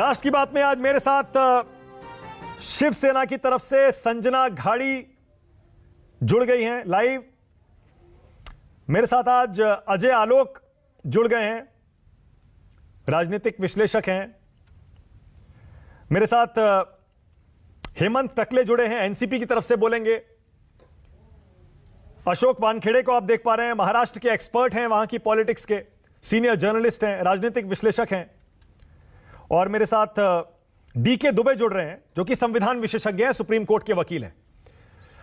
राष्ट्र की बात में आज मेरे साथ शिवसेना की तरफ से संजना घाड़ी जुड़ गई हैं लाइव। मेरे साथ आज अजय आलोक जुड़ गए हैं, राजनीतिक विश्लेषक हैं। मेरे साथ हेमंत टकले जुड़े हैं, एनसीपी की तरफ से बोलेंगे। अशोक वानखेड़े को आप देख पा रहे हैं, महाराष्ट्र के एक्सपर्ट हैं, वहां की पॉलिटिक्स के सीनियर जर्नलिस्ट हैं, राजनीतिक विश्लेषक हैं। और मेरे साथ डीके दुबे जुड़ रहे हैं, जो कि संविधान विशेषज्ञ हैं, सुप्रीम कोर्ट के वकील हैं।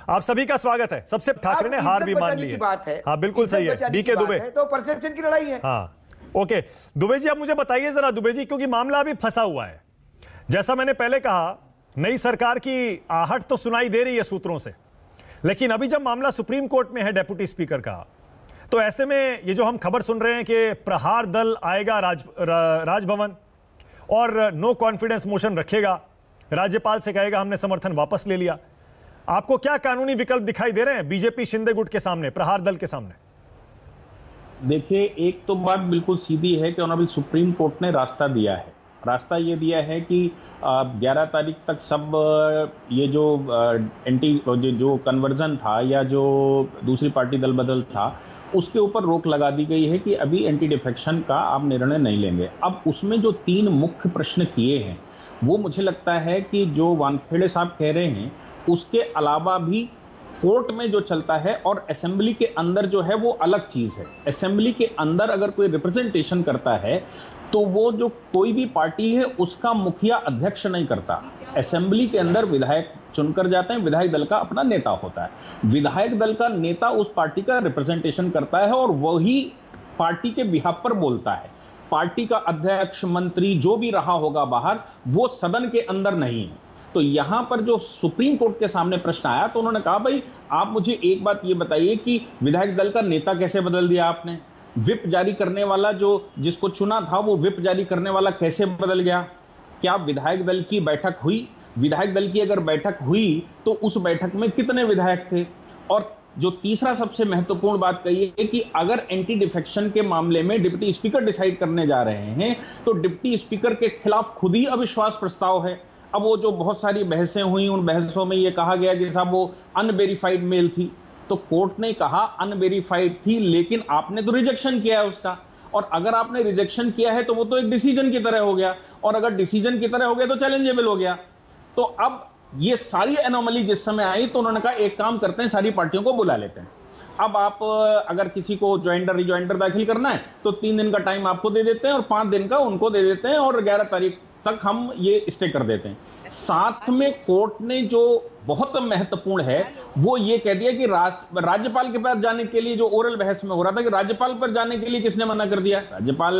आप सभी का स्वागत है। सबसे ठाकरे ने हार भी मान ली है। हाँ बिल्कुल सही है डीके दुबे, तो परसेप्शन की लड़ाई है। हाँ ओके दुबे जी, आप मुझे बताइए जरा दुबे जी, क्योंकि मामला अभी फंसा हुआ है। जैसा मैंने पहले कहा, नई सरकार की आहट तो सुनाई दे रही है सूत्रों से, लेकिन अभी जब मामला सुप्रीम कोर्ट में है डेप्यूटी स्पीकर का, तो ऐसे में ये जो हम खबर सुन रहे हैं कि प्रहार दल आएगा राजभवन और नो कॉन्फिडेंस मोशन रखेगा, राज्यपाल से कहेगा हमने समर्थन वापस ले लिया। आपको क्या कानूनी विकल्प दिखाई दे रहे हैं बीजेपी शिंदे गुट के सामने, प्रहार दल के सामने? देखिए, एक तो बात बिल्कुल सीधी है कि ऑनरेबल सुप्रीम कोर्ट ने रास्ता दिया है। रास्ता ये दिया है कि 11 तारीख तक सब ये जो जो कन्वर्जन था या जो दूसरी पार्टी दल बदल था, उसके ऊपर रोक लगा दी गई है कि अभी एंटी डिफेक्शन का आप निर्णय नहीं लेंगे। अब उसमें जो 3 मुख्य प्रश्न किए हैं, वो मुझे लगता है कि जो वानखेड़े साहब कह रहे हैं, उसके अलावा भी कोर्ट में जो चलता है और असेंबली के अंदर जो है वो अलग चीज है। असेंबली के अंदर अगर कोई रिप्रेजेंटेशन करता है तो वो जो कोई भी पार्टी है उसका मुखिया अध्यक्ष नहीं करता। असेंबली के अंदर विधायक चुनकर जाते हैं, विधायक दल का अपना नेता होता है। विधायक दल का नेता उस पार्टी का रिप्रेजेंटेशन करता है और वही पार्टी के बिहाफ पर बोलता है। पार्टी का अध्यक्ष, मंत्री जो भी रहा होगा बाहर, वो सदन के अंदर नहीं है। तो यहां पर जो सुप्रीम कोर्ट के सामने प्रश्न आया, तो उन्होंने कहा भाई आप मुझे एक बात ये बताइए कि विधायक दल का नेता कैसे बदल दिया आपने? विप जारी करने वाला जो जिसको चुना था, वो विप जारी करने वाला कैसे बदल गया? क्या विधायक दल की बैठक हुई? विधायक दल की अगर बैठक हुई तो उस बैठक में कितने विधायक थे? और जो तीसरा सबसे महत्वपूर्ण बात कही है कि अगर एंटी डिफेक्शन के मामले में डिप्टी स्पीकर डिसाइड करने जा रहे हैं, तो डिप्टी स्पीकर के खिलाफ खुद ही अविश्वास प्रस्ताव है। अब वो जो बहुत सारी बहसें हुई, उन बहसों में ये कहा गया कि साहब वो अनवेरिफाइड मेल थी, तो कोर्ट ने कहा अनवेरिफाइड थी, लेकिन आपने तो रिजेक्शन किया है उसका। और अगर आपने रिजेक्शन किया है तो वो तो एक डिसीजन की तरह हो गया, और अगर डिसीजन की तरह हो गया तो चैलेंजेबल हो गया। तो अब ये सारी एनोमली जिस समय आई, तो उन्होंने कहा एक काम करते हैं, सारी पार्टियों को बुला लेते हैं। अब आप अगर किसी को ज्वाइंडर रिज्वाइंडर दाखिल करना है तो 3 दिन का टाइम आपको दे देते हैं और 5 दिन का उनको दे देते हैं, और 11 तारीख तक हम ये स्टे कर देते हैं। साथ में कोर्ट ने जो बहुत महत्वपूर्ण है वो ये कह दिया कि राज्यपाल के पास जाने के लिए, जो ओरल बहस में हो रहा था कि राज्यपाल पर जाने के लिए किसने मना कर दिया? राज्यपाल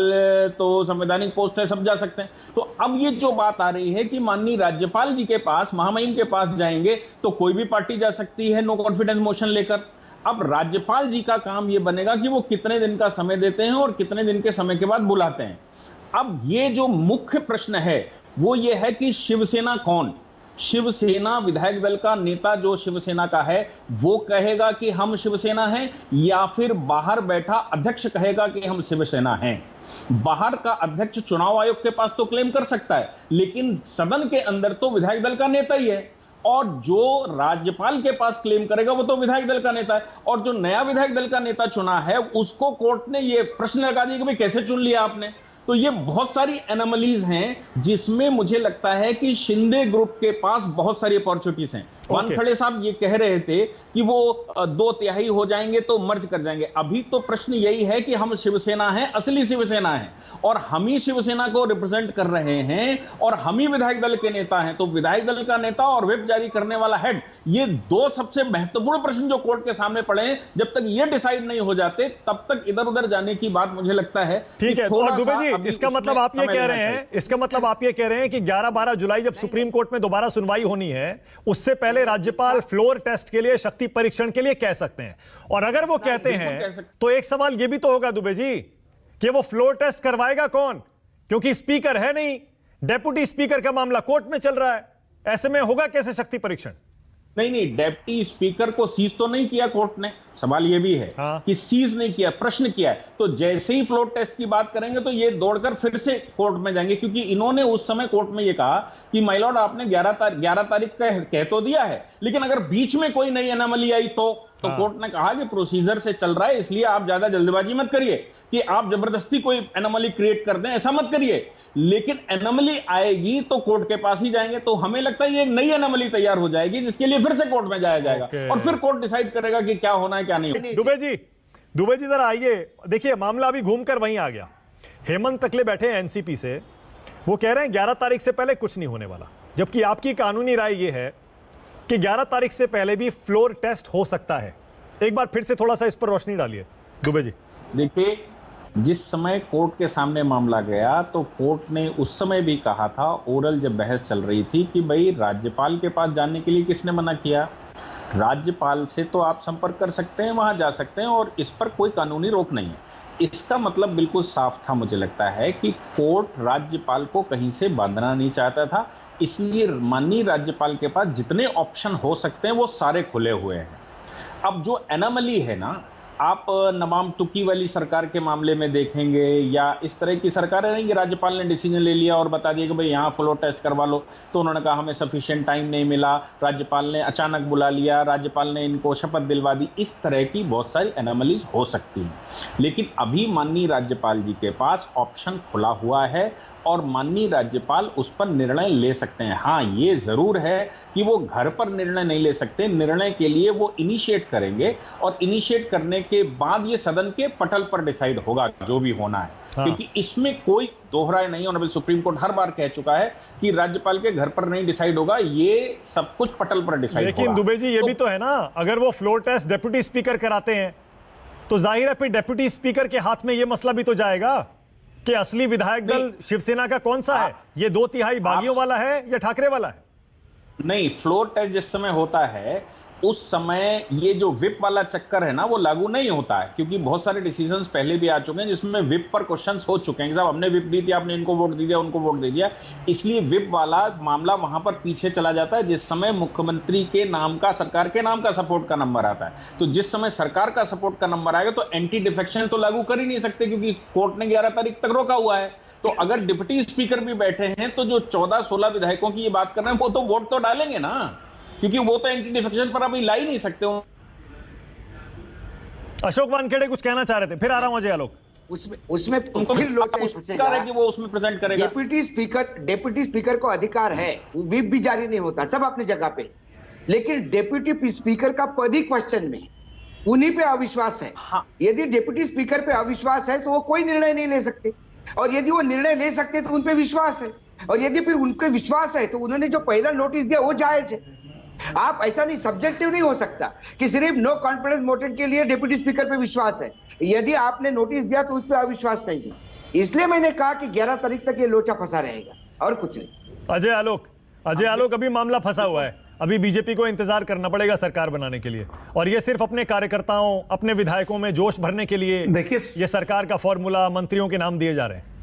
तो संवैधानिक पोस्ट है, सब जा सकते हैं। तो अब ये जो बात आ रही है कि माननीय राज्यपाल जी के पास, महामहिम के पास जाएंगे तो कोई भी पार्टी जा सकती है नो कॉन्फिडेंस मोशन लेकर। अब राज्यपाल जी का काम ये बनेगा कि वो कितने दिन का समय देते हैं और कितने दिन के समय के बाद बुलाते हैं। अब ये जो मुख्य प्रश्न है वो ये है कि शिवसेना कौन? शिवसेना विधायक दल का नेता जो शिवसेना का है वो कहेगा कि हम शिवसेना हैं, या फिर बाहर बैठा अध्यक्ष कहेगा कि हम शिवसेना हैं? बाहर का अध्यक्ष चुनाव आयोग के पास तो क्लेम कर सकता है, लेकिन सदन के अंदर तो विधायक दल का नेता ही है, और जो राज्यपाल के पास क्लेम करेगा वो तो विधायक दल का नेता है। और जो नया विधायक दल का नेता चुना है उसको कोर्ट ने ये प्रश्न लगा दिया कि भाई कैसे चुन लिया आपने? तो ये बहुत सारी एनोमलीज हैं जिसमें मुझे लगता है कि शिंदे ग्रुप के पास बहुत सारी अपॉर्चुनिटीज हैं। वानखेड़े साहब ये कह रहे थे कि वो 2/3 हो जाएंगे तो मर्ज कर जाएंगे। अभी तो प्रश्न यही है कि हम शिवसेना हैं, असली शिवसेना है, और हम ही शिवसेना को रिप्रेजेंट कर रहे हैं, और हम ही विधायक दल के नेता हैं। तो विधायक दल का नेता और व्हिप जारी करने वाला हेड, ये 2 सबसे महत्वपूर्ण प्रश्न जो कोर्ट के सामने पड़े हैं, जब तक ये डिसाइड नहीं हो जाते तब तक इधर उधर जाने की बात मुझे लगता है। ठीक है, थोड़ा दुबे जी, इसका मतलब आप ये कह रहे हैं, इसका मतलब आप ये कह रहे हैं कि 11-12 जुलाई जब सुप्रीम कोर्ट में दोबारा सुनवाई होनी है, उससे पहले राज्यपाल फ्लोर टेस्ट के लिए, शक्ति परीक्षण के लिए कह सकते हैं। और अगर वो कहते हैं तो एक सवाल ये भी तो होगा दुबे जी कि वो फ्लोर टेस्ट करवाएगा कौन? क्योंकि स्पीकर है नहीं, डेप्यूटी स्पीकर का मामला कोर्ट में चल रहा है, ऐसे में होगा कैसे शक्ति परीक्षण? नहीं, डेप्टी स्पीकर को सीज तो नहीं किया कोर्ट ने, सवाल ये भी है हाँ। कि सीज नहीं किया, प्रश्न किया है। तो जैसे ही फ्लोर टेस्ट की बात करेंगे तो ये दौड़कर फिर से कोर्ट में जाएंगे, क्योंकि इन्होंने उस समय कोर्ट में ये कहा कि माय लॉर्ड आपने 11 तारीख का कह तो दिया है, लेकिन अगर बीच में कोई नई एनोमली आई तो हाँ। कोर्ट ने कहा कि प्रोसीजर से चल रहा है, इसलिए आप ज्यादा जल्दबाजी मत करिए कि आप जबरदस्ती कोई एनोमली क्रिएट कर दें, ऐसा मत करिए। लेकिन एनोमली आएगी तो कोर्ट के पास ही जाएंगे, तो हमें लगता है ये एक नई एनोमली तैयार हो जाएगी जिसके लिए फिर से कोर्ट में जाया जाएगा और फिर कोर्ट डिसाइड करेगा कि क्या होना है क्या नहीं। दुबे जी जरा आइए, देखिए मामला अभी घूमकर वहीं आ गया। हेमंत टकले बैठे हैं एनसीपी से, वो कह रहे हैं 11 तारीख से पहले कुछ नहीं होने वाला, जबकि आपकी कानूनी राय ये है कि 11 तारीख से पहले भी फ्लोर टेस्ट हो सकता है। एक बार फिर से थोड़ा सा इस पर रोशनी डालिए दुबे जी। देखिए, जिस समय कोर्ट के सामने मामला गया तो कोर्ट ने उस समय भी कहा था, ओरल जब बहस चल रही थी, कि भाई राज्यपाल के पास जाने के लिए किसने मना किया? राज्यपाल से तो आप संपर्क कर सकते हैं, वहां जा सकते हैं और इस पर कोई कानूनी रोक नहीं है। इसका मतलब बिल्कुल साफ था, मुझे लगता है कि कोर्ट राज्यपाल को कहीं से बांधना नहीं चाहता था, इसलिए माननीय राज्यपाल के पास जितने ऑप्शन हो सकते हैं वो सारे खुले हुए हैं। अब जो एनोमली है ना, आप नमाम तुकी वाली सरकार के मामले में देखेंगे या इस तरह की सरकारें नहीं कि राज्यपाल ने डिसीजन ले लिया और बता दिया कि भाई यहाँ फ्लोर टेस्ट करवा लो, तो उन्होंने कहा हमें सफिशिएंट टाइम नहीं मिला, राज्यपाल ने अचानक बुला लिया, राज्यपाल ने इनको शपथ दिलवा दी। इस तरह की बहुत सारी एनोमलीज हो सकती हैं, लेकिन अभी माननीय राज्यपाल जी के पास ऑप्शन खुला हुआ है और माननीय राज्यपाल उस पर निर्णय ले सकते हैं। हाँ, ये जरूर है कि वो घर पर निर्णय नहीं ले सकते, निर्णय के लिए वो इनिशिएट करेंगे और इनिशिएट करने के बाद ये सदन के पटल पर डिसाइड होगा जो भी होना है। हाँ। क्योंकि इसमें कोई दोहराए नहीं, ऑनरेबल सुप्रीम कोर्ट हर बार कह चुका है कि राज्यपाल के घर पर नहीं डिसाइड होगा, ये सब कुछ पटल पर डिसाइड होगा। लेकिन दुबे जी ये भी तो है ना, अगर वो फ्लोर टेस्ट डेप्यूटी स्पीकर कराते हैं तो जाहिर है फिर डेप्यूटी स्पीकर के हाथ में ये मसला भी तो जाएगा कि असली विधायक दल शिवसेना का कौन सा है, ये 2/3 बागियों वाला है या ठाकरे वाला है? नहीं, फ्लोर टेस्ट जिस समय होता है उस समय ये जो विप वाला चक्कर है ना वो लागू नहीं होता है, क्योंकि बहुत सारे डिसीजंस पहले भी आ चुके हैं जिसमें विप पर क्वेश्चंस हो चुके हैं, साहब हमने विप दी थी, आपने इनको वोट दे दिया, उनको वोट दे दिया, इसलिए विप वाला मामला वहां पर पीछे चला जाता है जिस समय मुख्यमंत्री के नाम का, सरकार के नाम का सपोर्ट का नंबर आता है। तो जिस समय सरकार का सपोर्ट का नंबर आएगा तो एंटी डिफेक्शन तो लागू कर ही नहीं सकते, क्योंकि कोर्ट ने 11 तारीख तक रोका हुआ है। तो अगर डिप्टी स्पीकर भी बैठे हैं तो जो 14-16 विधायकों की ये बात कर रहे हैं वो तो वोट तो डालेंगे ना, क्योंकि वो तो एंटी डिफेक्शन पर अभी ला ही नहीं सकते हो। अशोक वानखेड़े कुछ कहना चाह रहे थे, फिर आ रहा हूं अजय आलोक। उसमें फिर लोचा फंसेगा है कि वो उसमें प्रेजेंट करेगा। डेप्यूटी स्पीकर को अधिकार है, व्हिप भी जारी नहीं होता, सब अपनी जगह पे, लेकिन डेप्यूटी स्पीकर का पद ही क्वेश्चन में, उन्हीं पे अविश्वास है। हाँ। यदि डेप्यूटी स्पीकर पे अविश्वास है तो वो कोई निर्णय नहीं ले सकते, और यदि वो निर्णय ले सकते तो उन पे विश्वास है, और यदि फिर उनके विश्वास है तो उन्होंने जो पहला नोटिस दिया वो जायज है। आप ऐसा नहीं, सब्जेक्टिव नहीं हो सकता कि सिर्फ नो कॉन्फिडेंस मोशन के लिए डिप्टी स्पीकर पे विश्वास है, यदि आपने नोटिस दिया तो उस पर अविश्वास नहीं है। इसलिए मैंने कहा कि 11 तारीख तक ये लोचा फंसा रहेगा और कुछ नहीं। अजय आलोक अभी मामला फंसा हुआ है, अभी बीजेपी को इंतजार करना पड़ेगा सरकार बनाने के लिए, और ये सिर्फ अपने कार्यकर्ताओं, अपने विधायकों में जोश भरने के लिए देखिए, ये सरकार का फॉर्मूला, मंत्रियों के नाम दिए जा रहे हैं।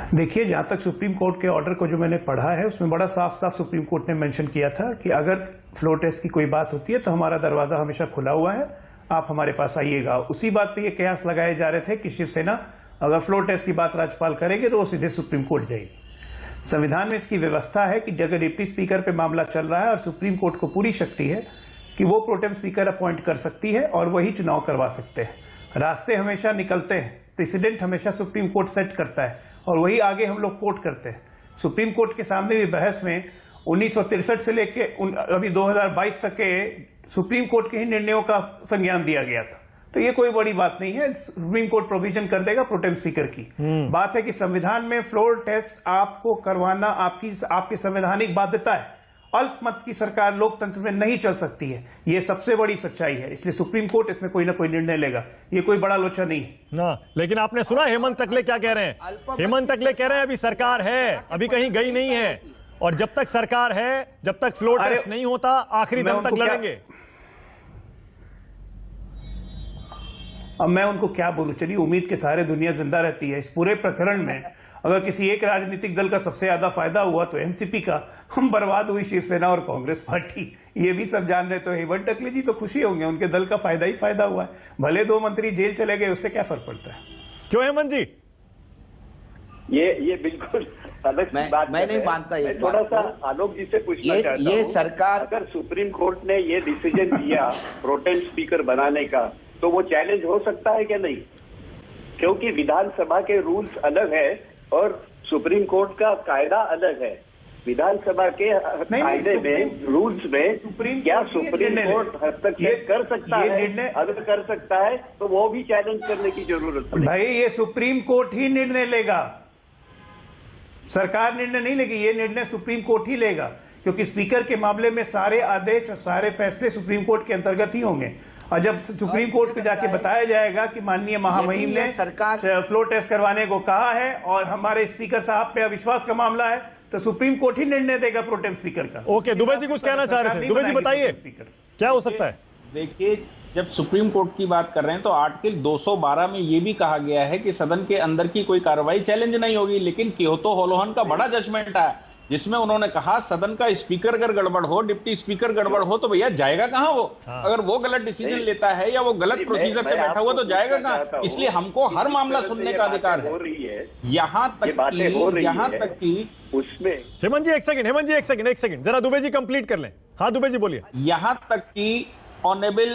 देखिए, जहां तक सुप्रीम कोर्ट के ऑर्डर को जो मैंने पढ़ा है उसमें बड़ा साफ साफ सुप्रीम कोर्ट ने मेंशन किया था कि अगर फ्लोर टेस्ट की कोई बात होती है तो हमारा दरवाजा हमेशा खुला हुआ है, आप हमारे पास आइएगा। उसी बात पे ये कयास लगाए जा रहे थे कि शिवसेना अगर फ्लोर टेस्ट की बात राज्यपाल करेंगे तो वो सीधे सुप्रीम कोर्ट जाएगी। संविधान में इसकी व्यवस्था है कि जगह डिप्टी स्पीकर पे मामला चल रहा है और सुप्रीम कोर्ट को पूरी शक्ति है कि वो प्रोटेम स्पीकर अपॉइंट कर सकती है और वही चुनाव करवा सकते हैं। रास्ते हमेशा निकलते हैं, प्रेसिडेंट हमेशा सुप्रीम कोर्ट सेट करता है और वही आगे हम लोग कोर्ट करते हैं। सुप्रीम कोर्ट के सामने भी बहस में 1963 से लेके अभी 2022 तक के सुप्रीम कोर्ट के ही निर्णयों का संज्ञान दिया गया था, तो ये कोई बड़ी बात नहीं है। सुप्रीम कोर्ट प्रोविजन कर देगा प्रोटेम स्पीकर की। बात है कि संविधान में फ्लोर टेस्ट आपको करवाना आपकी संवैधानिक बाध्यता है। अल्पमत की सरकार लोकतंत्र में नहीं चल सकती है, ये सबसे बड़ी सच्चाई है, इसलिए सुप्रीम कोर्ट इसमें कोई ना कोई निर्णय लेगा, ये कोई बड़ा लोचा नहीं है ना। लेकिन आपने सुना हेमंत टकले क्या कह रहे हैं? हेमंत टकले कह रहे हैं अभी सरकार है, अभी कहीं गई नहीं है, और जब तक सरकार है, जब तक फ्लोर टेस्ट नहीं होता, आखिरी दम तक लड़ेंगे। अब मैं उनको क्या बोलूं, चलिए उम्मीद के सहारे दुनिया जिंदा रहती है। इस पूरे प्रकरण में अगर किसी एक राजनीतिक दल का सबसे ज्यादा फायदा हुआ तो एनसीपी का, हम बर्बाद हुई शिवसेना और कांग्रेस पार्टी। ये भी सब जान रहे, तो हेमंत टकले जी तो खुशी होंगे, उनके दल का फायदा ही फायदा हुआ है। भले 2 मंत्री जेल चले गए, उससे क्या फर्क पड़ता है। क्यों हेमंत जी? ये बिल्कुल अलग बात मैं नहीं मानता मैं थोड़ा सा आलोक जी से पूछना चाहता हूँ, सरकार अगर सुप्रीम कोर्ट ने ये डिसीजन दिया प्रोटेम स्पीकर बनाने का, तो वो चैलेंज हो सकता है क्या? नहीं, क्योंकि विधानसभा के रूल्स अलग है और सुप्रीम कोर्ट का कायदा अलग है। विधानसभा के कायदे में, रूल्स में क्या सुप्रीम कोर्ट हस्तक्षेप कर सकता है? अगर कर सकता है तो वो भी चैलेंज करने की जरूरत पड़ेगी। भाई ये सुप्रीम कोर्ट ही निर्णय लेगा, सरकार निर्णय नहीं लेगी, ये निर्णय सुप्रीम कोर्ट ही लेगा, क्योंकि स्पीकर के मामले में सारे आदेश और सारे फैसले सुप्रीम कोर्ट के अंतर्गत ही होंगे। और जब सुप्रीम कोर्ट को जाके बताया जाएगा कि माननीय महामहिम ने सरकार फ्लोर टेस्ट करवाने को कहा है और हमारे स्पीकर साहब पे अविश्वास का मामला है, तो सुप्रीम कोर्ट ही निर्णय देगा प्रोटेम स्पीकर का। ओके, दुबे जी कुछ कहना चाह रहे थे, दुबे जी बताइए क्या हो सकता है? देखिए, जब सुप्रीम कोर्ट की बात कर रहे हैं तो आर्टिकल 212 में यह भी कहा गया है कि सदन के अंदर की कोई कार्रवाई चैलेंज नहीं होगी, लेकिन क्योतो होलोहन का बड़ा जजमेंट आया जिसमें उन्होंने कहा सदन का स्पीकर अगर गड़बड़ हो, डिप्टी स्पीकर गड़बड़ हो, तो भैया जाएगा कहां वो? अगर वो गलत डिसीजन लेता है या वो गलत प्रोसीजर से बैठा हुआ तो जाएगा कहां? इसलिए हमको हर मामला सुनने का अधिकार है। यहां तक कि उसमें हेमंत जी एक सेकंड, जरा दुबे जी कंप्लीट कर लें। हाँ दुबे जी बोलिए। यहां तक कि ऑनेबल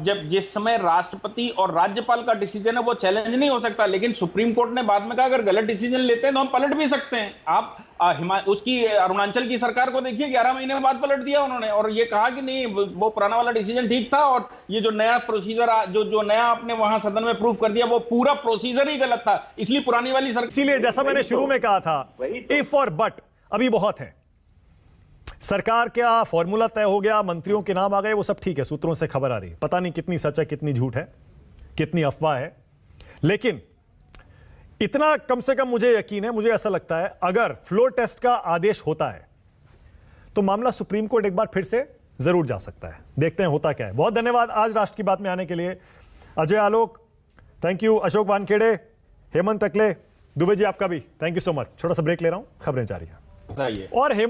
जब जिस समय राष्ट्रपति और राज्यपाल का डिसीजन है वो चैलेंज नहीं हो सकता, लेकिन सुप्रीम कोर्ट ने बाद में कहा अगर गलत डिसीजन लेते हैं तो हम पलट भी सकते हैं। आप उसकी अरुणाचल की सरकार को देखिए, 11 महीने बाद पलट दिया उन्होंने और ये कहा कि नहीं वो पुराना वाला डिसीजन ठीक था और ये जो नया प्रोसीजर जो नया आपने वहां सदन में प्रूव कर दिया वो पूरा प्रोसीजर ही गलत था, इसलिए पुरानी वाली सरकार। इसीलिए जैसा मैंने शुरू में कहा था, इफ और बट अभी बहुत है। सरकार का फॉर्मूला तय हो गया, मंत्रियों के नाम आ गए, वो सब ठीक है, सूत्रों से खबर आ रही है, पता नहीं कितनी सच है, कितनी झूठ है, कितनी अफवाह है, लेकिन इतना कम से कम मुझे यकीन है, मुझे ऐसा लगता है अगर फ्लोर टेस्ट का आदेश होता है तो मामला सुप्रीम कोर्ट एक बार फिर से जरूर जा सकता है। देखते हैं होता क्या है। बहुत धन्यवाद आज राष्ट्र की बात में आने के लिए, अजय आलोक, थैंक यू, अशोक वानखेड़े, हेमंत टकले, दुबे जी आपका भी थैंक यू सो मच। छोटा सा ब्रेक ले रहा हूं, खबरें जारी हैं। बताइए। और हेमंत